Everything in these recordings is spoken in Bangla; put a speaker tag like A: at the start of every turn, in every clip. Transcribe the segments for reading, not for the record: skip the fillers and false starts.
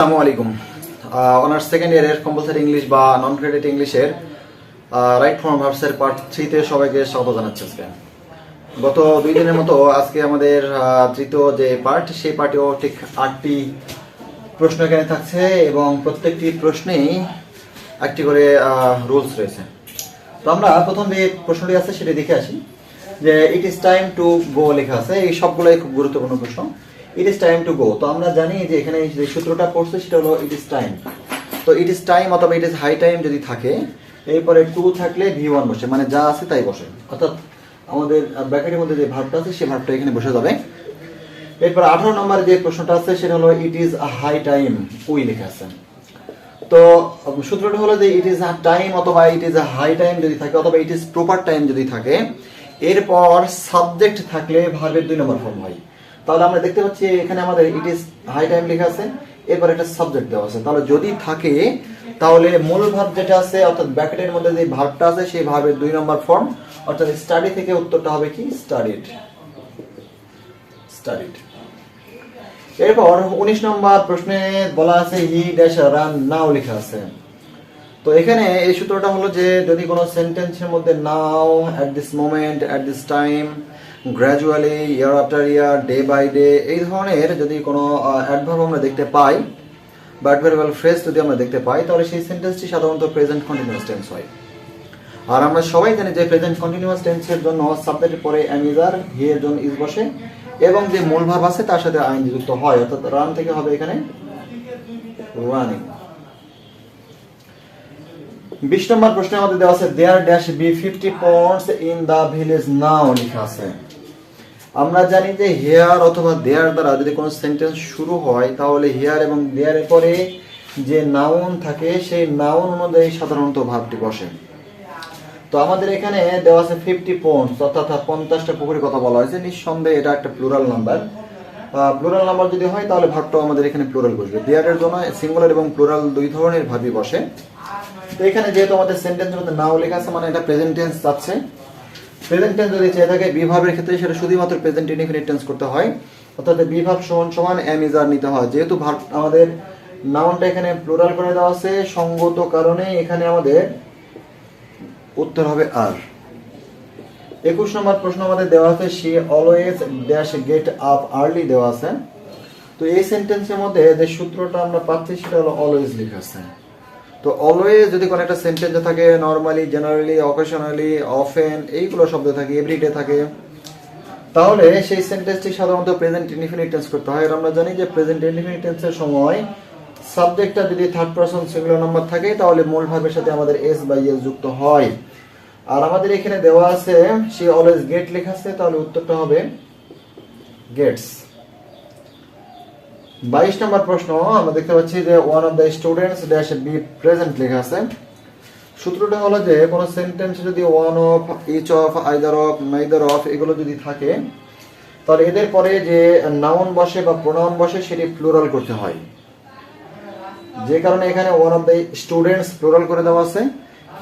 A: আসসালামু আলাইকুম। অনার্স সেকেন্ড ইয়ারের কম্পালসারি ইংলিশ বা নন ক্রেডিট ইংলিশের রাইট ফর্ম ভার্বসের পার্ট 3 তে সবাইকে স্বাগত জানাচ্ছি। আজকে গত 2 দিনের মতো আজকে আমাদের তৃতীয় যে পার্ট, সেই পার্টেও ঠিক 8টি প্রশ্ন এখানে থাকছে এবং প্রত্যেকটি প্রশ্নেই একটি করে রুলস রয়েছে। তো আমরা প্রথম যে প্রশ্নটি আছে সেটি দেখে আসি। যে it is time to go লেখা আছে, এই সবগুলোই খুব গুরুত্বপূর্ণ প্রশ্ন। It is time to go, তো আমরা জানি যে এখানে যে সূত্রটা পড়ছে সেটা হলো ইট ইজ টাইম। তো ইট ইজ টাইম অথবা ইট ইজ হাই টাইম যদি থাকে, এরপরে টু থাকলে V1 বসে, মানে যা আছে তাই বসে, অর্থাৎ আমাদের ব্র্যাকেটের মধ্যে যে ভার্বটা আছে সেই ভার্বটা এখানে বসে যাবে। এরপর 18 নম্বর যে প্রশ্নটা আছে সেটা হলো it is a high time, ওই লেখা আছে। তো সূত্রটা হলো যে ইট ইজ আ টাইম অথবা it is a high time যদি থাকে অথবা ইট ইজ প্রপার টাইম যদি থাকে, এরপর সাবজেক্ট থাকলে ভার্বের 2 নম্বর ফর্ম হয়। তাহলে আমরা দেখতে পাচ্ছি এখানে আমাদের ইট ইজ হাই টাইম লেখা আছে, এরপর একটা সাবজেক্ট দেওয়া আছে। তাহলে যদি থাকে তাহলে মূল ভার্ব যেটা আছে অর্থাৎ ব্র্যাকেটের মধ্যে যে ভার্বটা আছে সেই ভার্বের 2 নম্বর ফর্ম অর্থাৎ স্টাডি থেকে উত্তরটা হবে কি স্টাডিড। স্টাডিড। এরপর 19 নম্বর প্রশ্নে বলা আছে হি ড্যাশ রান নাও লেখা আছে। তো এখানে এই সূত্রটা হলো যে যদি কোনো সেন্টেন্সের মধ্যে now, at this moment, at this time, gradually, year after year, day by day, এই ধরনের যদি কোনো অ্যাডভার্ব আমরা দেখতে পাই বা অ্যাডভার্বাল ফ্রেজ যদি আমরা দেখতে পাই, তাহলে সেই সেন্টেন্সটি সাধারণত প্রেজেন্ট কন্টিনিউয়াস টেন্স হয়। আর আমরা সবাই জানি যে প্রেজেন্ট কন্টিনিউয়াস টেন্সের জন্য সাবজেক্টের পরে এম ইজ আর, হি এর জন্য ইজ বসে এবং যে মূল ভার্ব আছে তার সাথে আইএনজি যুক্ত হয়, অর্থাৎ রান থেকে হবে এখানে রানিং। 20 নম্বর প্রশ্নে আমাদের দেওয়া আছে there dash B 50 ponds in the village now লেখা আছে। আমরা জানি যে হেয়ার অথবা দেয়ার দ্বারা যদি কোনো সেন্টেন্স শুরু হয় তাহলে হেয়ার এবং দেয়ারের পরে যে নাউন থাকে সেই নাউন অনুযায়ী সাধারণত ভার্বটি বসে। তো আমাদের এখানে দেওয়া আছে 50 পন্ডস অর্থাৎ 50টা পুকুরের কথা বলা হয়েছে। নিঃসন্দেহে এটা একটা প্লুরাল নাম্বার। প্লুরাল নাম্বার যদি হয় তাহলে ভার্বটাও আমাদের এখানে প্লুরাল বসবে। দেয়ারের জন্য সিঙ্গুলার এবং প্লুরাল 2 ধরনের ভার্বই বসে। তো এখানে যেহেতু আমাদের সেন্টেন্সের মধ্যে নাও লেখা আছে মানে এটা প্রেজেন্ট টেন্স যাচ্ছে। প্রেজেন্ট টেন্স যদি চেয়ে থাকে বি ভার্বের ক্ষেত্রে সেটা শুধুমাত্র প্রেজেন্ট ইনডিফিনিট টেন্স করতে হয়, অর্থাৎ বি ভার্ব সমান সমান এম ইজ আর নিতে হয়। যেহেতু ভার্ব আমাদের নাউনটা এখানে প্লুরাল করে দেওয়া আছে, সঙ্গত কারণে এখানে আমাদের উত্তর হবে আর। 21 নম্বর প্রশ্ন আমাদের দেওয়া আছে she always dash get up early দেওয়া আছে। তো এই সেন্টেন্সের মধ্যে যে সূত্রটা আমরা পাচ্ছি সেটা হলো অলওয়েজ লেখা আছে। তো অলওয়েজ যদি কোনো একটা সেন্টেন্সে থাকে, নর্মালি, জেনারেলি, অকেশনালি, অফেন, এইগুলো শব্দ থাকে, এভরিডে থাকে, তাহলে সেই সেন্টেন্সটি সাধারণত প্রেজেন্ট ইনডিফিনিট টেন্স করতে হয়। আর আমরা জানি যে প্রেজেন্ট ইনডিফিনিট টেন্সের সময় সাবজেক্টটা যদি থার্ড পারসন সিঙ্গুলার নাম্বার থাকে তাহলে মূল ভার্বের সাথে আমাদের এস বা ইএস যুক্ত হয়। আর আমাদের এখানে দেওয়া আছে সে অলওয়েজ গেট লেখা আছে, তাহলে উত্তরটা হবে গেটস। 22 নম্বর প্রশ্ন আমরা দেখতে পাচ্ছি যে one of the students dash be present লেখা আছে। সূত্রটা হলো যে কোনো সেন্টেন্স যদি one of, each of, either of, neither of এগুলো যদি থাকে তাহলে এদের পরে যে নাউন বসে বা প্রোনাউন বসে সেটি প্লুরাল করতে হয়। যে কারণে এখানে one of the students plural করে দেওয়া আছে,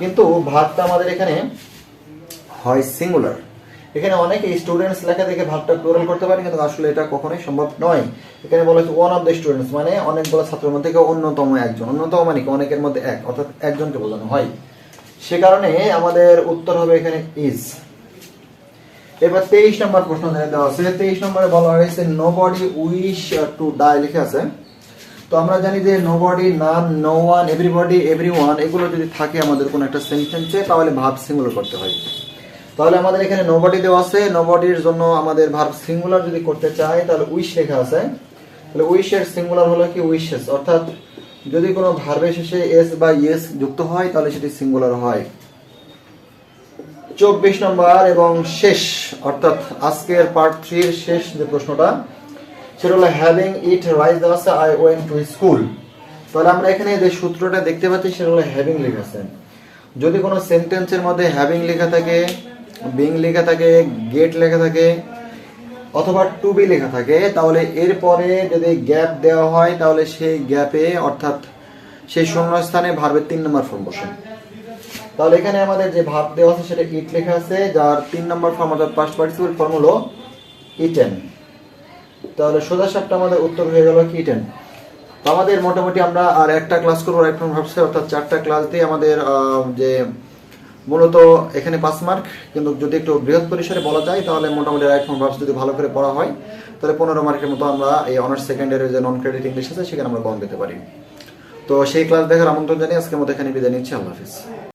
A: কিন্তু ভার্বটা আমাদের এখানে হয় সিঙ্গুলার। এখানে অনেকে স্টুডেন্টস লেখা দেখে ভার্বটা প্লুরাল করতে পারে, কিন্তু আসলে এটা কখনোই সম্ভব নয়। এখানে বলা হচ্ছে ওয়ান অফ দ্য স্টুডেন্টস মানে অনেকগুলো ছাত্রের মধ্যে কেউ অন্যতম একজন, অন্যতম মানে কি অনেকের মধ্যে এক, অর্থাৎ একজনকে বোঝানো হয়। সে কারণে আমাদের উত্তর হবে এখানে ইজ। এবার 23 নম্বর প্রশ্ন দেওয়া আছে। 23 নম্বরে বলা হয়েছে নোবডি উইশ টু ডাই লেখা আছে। তো আমরা জানি যে নোবডি, নান, নো ওয়ান, এভরিবডি, এভরিওয়ান এগুলো যদি থাকে আমাদের কোনো একটা সেন্টেন্সে তাহলে ভার্ব সিঙ্গুলার করতে হয়। তাহলে আমাদের এখানে নোবডি দেওয়া আছে, নোবডির জন্য আমাদের ভার্ব সিঙ্গুলার যদি করতে চাই তাহলে উইশ লেখা আছে। তাহলে উইশের সিঙ্গুলার হলো কি উইশেস, অর্থাৎ যদি কোনো ভার্বের শেষে এস বা ইয়েস যুক্ত হয় তাহলে সেটি সিঙ্গুলার হয়। 24 নম্বর এবং শেষ অর্থাৎ আজকের পার্ট 3 এর শেষ যে প্রশ্নটা সেটা হলো হ্যাভিং ইট রাইজ দেওয়া আছে আই ওয়েন্ট টু স্কুল। তাহলে আমরা এখানে যে সূত্রটা দেখতে পাচ্ছি সেটা হলো হ্যাভিং লেখা আছে। যদি কোনো সেন্টেন্সের মধ্যে হ্যাভিং লেখা থাকে, বিং লেখা থাকে, গেট লেখা থাকে অথবা টু বি লেখা থাকে তাহলে এরপরে যদি গ্যাপ দেওয়া হয় তাহলে সেই গ্যাপে অর্থাৎ সেই শূন্যস্থানে ভার্বের 3 নম্বর ফর্ম বসে। তাহলে এখানে আমাদের যে ভার্ব দেওয়া আছে সেটা ইট লেখা আছে, যার 3 নম্বর ফর্ম অর্থাৎ পাস্ট পার্টিসিপল ফর্ম হলো ইটেন। তাহলে সোজা সাপটা আমাদের উত্তর হয়ে গেল ইটেন। তো আমাদের মোটামুটি আমরা আর একটা ক্লাস করবো রাইট ফ্রম ভার্বসে, অর্থাৎ 4টা ক্লাস দিয়ে আমাদের যে মূলত এখানে 5 মার্ক, কিন্তু যদি একটু বৃহৎ পরিসরে বলা যায় তাহলে মোটামুটি রাইট ফ্রম ভার্বস যদি ভালো করে পড়া হয় তাহলে 15 মার্কের মতো আমরা এই অনার্স সেকেন্ড ইয়ারের যে নন ক্রেডিট ইংলিশ আছে সেখানে আমরা কম পেতে পারি। তো সেই ক্লাস দেখার আমন্ত্রণ জানিয়ে আজকের মতো এখানে বিদায় নিচ্ছি। আল্লাহ হাফিজ।